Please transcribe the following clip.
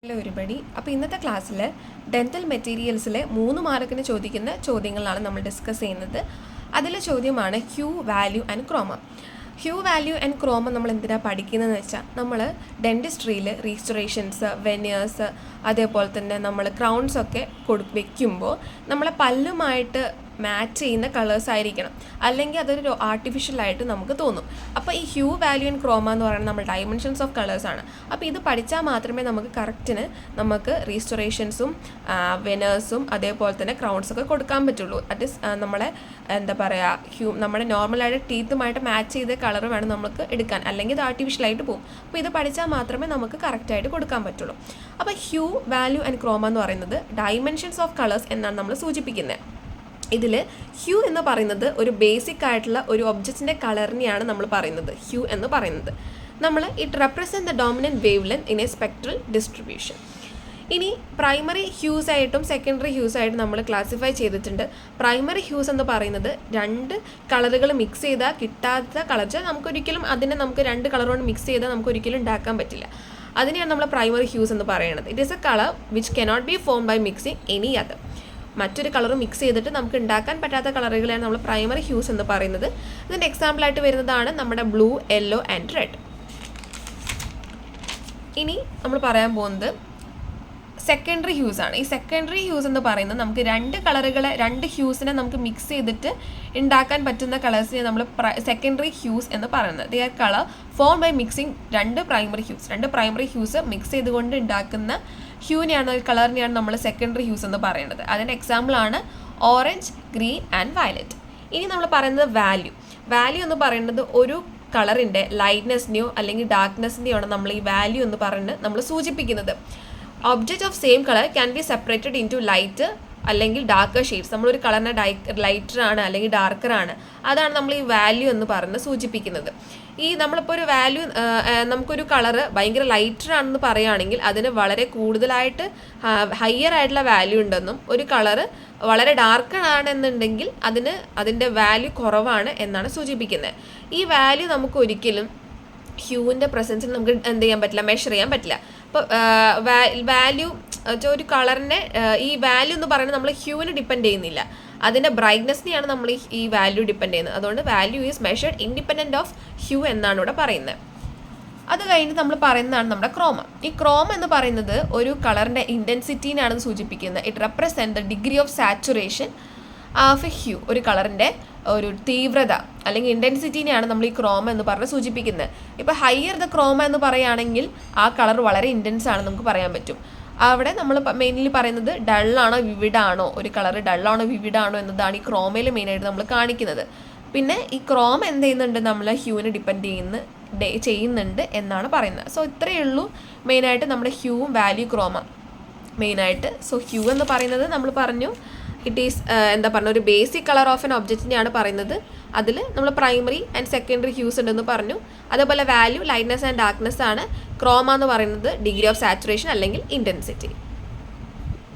Hello ഒരുപടി. അപ്പോൾ ഇന്നത്തെ ക്ലാസ്സിൽ ഡെന്റൽ മെറ്റീരിയൽസിലെ 3 മാർക്കിന് ചോദിക്കുന്ന ചോദ്യങ്ങളാണ് നമ്മൾ ഡിസ്കസ് ചെയ്യുന്നത്. അതിലെ ചോദ്യമാണ് hue, value and chroma. Hue, value and chroma നമ്മൾ എന്തിനാണ് പഠിക്കുന്നതെന്ന് വെച്ചാൽ, നമ്മൾ ഡെൻറ്റിസ്ട്രിയിൽ റീസ്റ്റോറേഷൻസ്, വെനിയേഴ്സ്, അതേപോലെ തന്നെ നമ്മൾ ക്രൗൺസ് ഒക്കെ വെക്കുമ്പോൾ നമ്മളെ പല്ലുമായിട്ട് മാച്ച് ചെയ്യുന്ന കളേഴ്സ് ആയിരിക്കണം, അല്ലെങ്കിൽ അതൊരു ആർട്ടിഫിഷ്യലായിട്ട് നമുക്ക് തോന്നും. അപ്പോൾ ഈ ഹ്യൂ, വാല്യൂ ആൻഡ് ക്രോമ എന്ന് പറയുന്നത് നമ്മൾ ഡയമെൻഷൻസ് ഓഫ് കളേഴ്സാണ്. അപ്പോൾ ഇത് പഠിച്ചാൽ മാത്രമേ നമുക്ക് കറക്റ്റിന് നമുക്ക് റീസ്റ്റോറേഷൻസും വെനേഴ്സും അതേപോലെ തന്നെ ക്രൗൺസൊക്കെ കൊടുക്കാൻ പറ്റുള്ളൂ. അറ്റ് നമ്മളെ എന്താ പറയുക, നമ്മുടെ നോർമലായിട്ട് ടീത്തുമായിട്ട് മാച്ച് ചെയ്ത കളർ വേണം നമുക്ക് എടുക്കാൻ, അല്ലെങ്കിൽ ഇത് ആർട്ടിഫിഷ്യലായിട്ട് പോകും. അപ്പോൾ ഇത് പഠിച്ചാൽ മാത്രമേ നമുക്ക് കറക്റ്റായിട്ട് കൊടുക്കാൻ പറ്റുള്ളൂ. അപ്പോൾ ഹ്യൂ, വാല്യൂ ആൻഡ് ക്രോമ എന്ന് പറയുന്നത് ഡയമെൻഷൻസ് ഓഫ് കളേഴ്സ് എന്നാണ് നമ്മൾ സൂചിപ്പിക്കുന്നത്. ഇതിൽ ഹ്യൂ എന്ന് പറയുന്നത് ഒരു ബേസിക് ആയിട്ടുള്ള ഒരു ഒബ്ജക്റ്റിൻ്റെ കളറിനെയാണ് നമ്മൾ പറയുന്നത് ഹ്യൂ എന്ന് പറയുന്നത്. It represent the dominant wave length in A spectral distribution. ഇനി പ്രൈമറി ഹ്യൂസ് ആയിട്ടും സെക്കൻഡറി ഹ്യൂസ് ആയിട്ടും നമ്മൾ ക്ലാസിഫൈ ചെയ്തിട്ടുണ്ട്. പ്രൈമറി ഹ്യൂസ് എന്ന് പറയുന്നത് 2 കളറുകൾ മിക്സ് ചെയ്താൽ കിട്ടാത്ത കളർ, നമുക്കൊരിക്കലും നമുക്ക് 2 കളർ കൊണ്ട് മിക്സ് ചെയ്താൽ നമുക്കൊരിക്കലും ഉണ്ടാക്കാൻ പറ്റില്ല. അതിനെയാണ് നമ്മൾ പ്രൈമറി ഹ്യൂസ് എന്ന് പറയുന്നത്. It is a colour which cannot be form by mixing any other. മറ്റൊരു കളർ മിക്സ് ചെയ്തിട്ട് നമുക്ക് ഉണ്ടാക്കാൻ പറ്റാത്ത കളറുകളാണ് നമ്മൾ പ്രൈമറി ഹ്യൂസ് എന്ന് പറയുന്നത്. ഇതിൻ്റെ എക്സാമ്പിളായിട്ട് വരുന്നതാണ് നമ്മുടെ ബ്ലൂ, യെല്ലോ ആൻഡ് റെഡ്. ഇനി നമ്മൾ പറയാൻ പോകുന്നത് സെക്കൻഡറി ഹ്യൂസ് ആണ്. ഈ സെക്കൻഡറി ഹ്യൂസ് എന്ന് പറയുന്നത് നമുക്ക് 2 ഹ്യൂസിനെ നമുക്ക് മിക്സ് ചെയ്തിട്ട് ഉണ്ടാക്കാൻ പറ്റുന്ന കളേഴ്സിനെ നമ്മൾ സെക്കൻഡറി ഹ്യൂസ് എന്ന് പറയുന്നത്. They are colour form by mixing 2 primary hues mix ചെയ്തുകൊണ്ട് ഉണ്ടാക്കുന്ന ഹ്യൂനെയാണ്, കളറിനെയാണ് നമ്മൾ സെക്കൻഡറി ഹ്യൂസ് എന്ന് പറയുന്നത്. അതിൻ്റെ എക്സാമ്പിളാണ് ഓറഞ്ച്, ഗ്രീൻ ആൻഡ് വയലറ്റ്. ഇനി നമ്മൾ പറയുന്നത് വാല്യൂ എന്ന് പറയുന്നത് ഒരു കളറിൻ്റെ ലൈറ്റ്നെസ്സിനെയോ അല്ലെങ്കിൽ ഡാർക്ക്നെസ്സിനെയോ ആണ് നമ്മൾ ഈ വാല്യൂ എന്ന് പറഞ്ഞ് നമ്മൾ സൂചിപ്പിക്കുന്നത്. Object of same colour can be separated into light അല്ലെങ്കിൽ ഡാർക്കർ ഷെയ്ഡ്സ്. നമ്മളൊരു കളറിനെ ലൈറ്റർ ആണ് അല്ലെങ്കിൽ ഡാർക്കർ ആണ്, അതാണ് നമ്മൾ ഈ വാല്യൂ എന്ന് പറഞ്ഞ് സൂചിപ്പിക്കുന്നത്. നമ്മളിപ്പോൾ ഒരു വാല്യൂ, നമുക്കൊരു കളറ് ഭയങ്കര ലൈറ്റർ ആണെന്ന് പറയുകയാണെങ്കിൽ അതിന് വളരെ കൂടുതലായിട്ട് ഹയർ ആയിട്ടുള്ള വാല്യൂ ഉണ്ടെന്നും, ഒരു കളറ് വളരെ ഡാർക്കർ ആണെന്നുണ്ടെങ്കിൽ അതിൻ്റെ വാല്യൂ കുറവാണ് എന്നാണ് സൂചിപ്പിക്കുന്നത്. ഈ വാല്യൂ നമുക്ക് ഒരിക്കലും ഹ്യൂവിൻ്റെ പ്രസൻസിൽ നമുക്ക് എന്ത് ചെയ്യാൻ പറ്റില്ല, മെഷർ ചെയ്യാൻ പറ്റില്ല. അപ്പോൾ വാല്യൂ ഒരു കളറിനെ, ഈ വാല്യൂ എന്ന് പറയുന്നത് നമ്മൾ ഹ്യൂവിന് ഡിപ്പെൻഡ് ചെയ്യുന്നില്ല, അതിൻ്റെ ബ്രൈറ്റ്നെസ്സിനെയാണ് നമ്മൾ ഈ വാല്യൂ ഡിപ്പെൻഡ് ചെയ്യുന്നത്. അതുകൊണ്ട് value is measured independent of hue എന്നാണ് ഇവിടെ പറയുന്നത്. അത് കഴിഞ്ഞ് നമ്മൾ പറയുന്നതാണ് നമ്മുടെ ക്രോമ. ഈ ക്രോമ എന്ന് പറയുന്നത് ഒരു കളറിൻ്റെ ഇൻറ്റൻസിറ്റീനാണ് സൂചിപ്പിക്കുന്നത്. It represent the degree of saturation of a hue. ഒരു കളറിൻ്റെ ഒരു തീവ്രത അല്ലെങ്കിൽ ഇൻറ്റൻസിറ്റീനെയാണ് നമ്മൾ ഈ ക്രോമ എന്ന് പറഞ്ഞ് സൂചിപ്പിക്കുന്നത്. ഇപ്പോൾ ഹയർ ദ ക്രോമ എന്ന് പറയുകയാണെങ്കിൽ ആ കളർ വളരെ ഇൻറ്റൻസ് ആണ് നമുക്ക് പറയാൻ പറ്റും. അവിടെ നമ്മൾ മെയിൻലി പറയുന്നത് ഡള്ളാണോ വിവിഡാണോ, ഒരു കളർ ഡള്ളാണോ വിവിഡാണോ എന്നതാണ് ഈ ക്രോമയിൽ മെയിനായിട്ട് നമ്മൾ കാണിക്കുന്നത്. പിന്നെ ഈ ക്രോമ എന്ത് ചെയ്യുന്നുണ്ട്, നമ്മൾ ഹ്യൂവിനെ ഡിപ്പെൻഡ് ചെയ്യുന്നുണ്ട് എന്നാണ് പറയുന്നത്. സോ ഇത്രയേ ഉള്ളൂ മെയിനായിട്ട് നമ്മുടെ ഹ്യൂവും വാല്യൂ ക്രോമ മെയിനായിട്ട്. സോ ഹ്യൂ എന്ന് പറയുന്നത് നമ്മൾ പറഞ്ഞു ഇറ്റ് ഈസ് ഒരു ബേസിക് കളർ ഓഫ് എൻ ഒബ്ജക്റ്റിനെയാണ് പറയുന്നത്. അതിൽ നമ്മൾ പ്രൈമറി ആൻഡ് സെക്കൻഡറി ഹ്യൂസ് ഉണ്ടെന്ന് പറഞ്ഞു. അതേപോലെ വാല്യൂ ലൈറ്റ്നെസ് ആൻഡ് ഡാർക്ക്നെസ് ആണ്. ക്രോമ എന്ന് പറയുന്നത് ഡിഗ്രി ഓഫ് സാച്ചുറേഷൻ അല്ലെങ്കിൽ ഇൻറ്റൻസിറ്റി.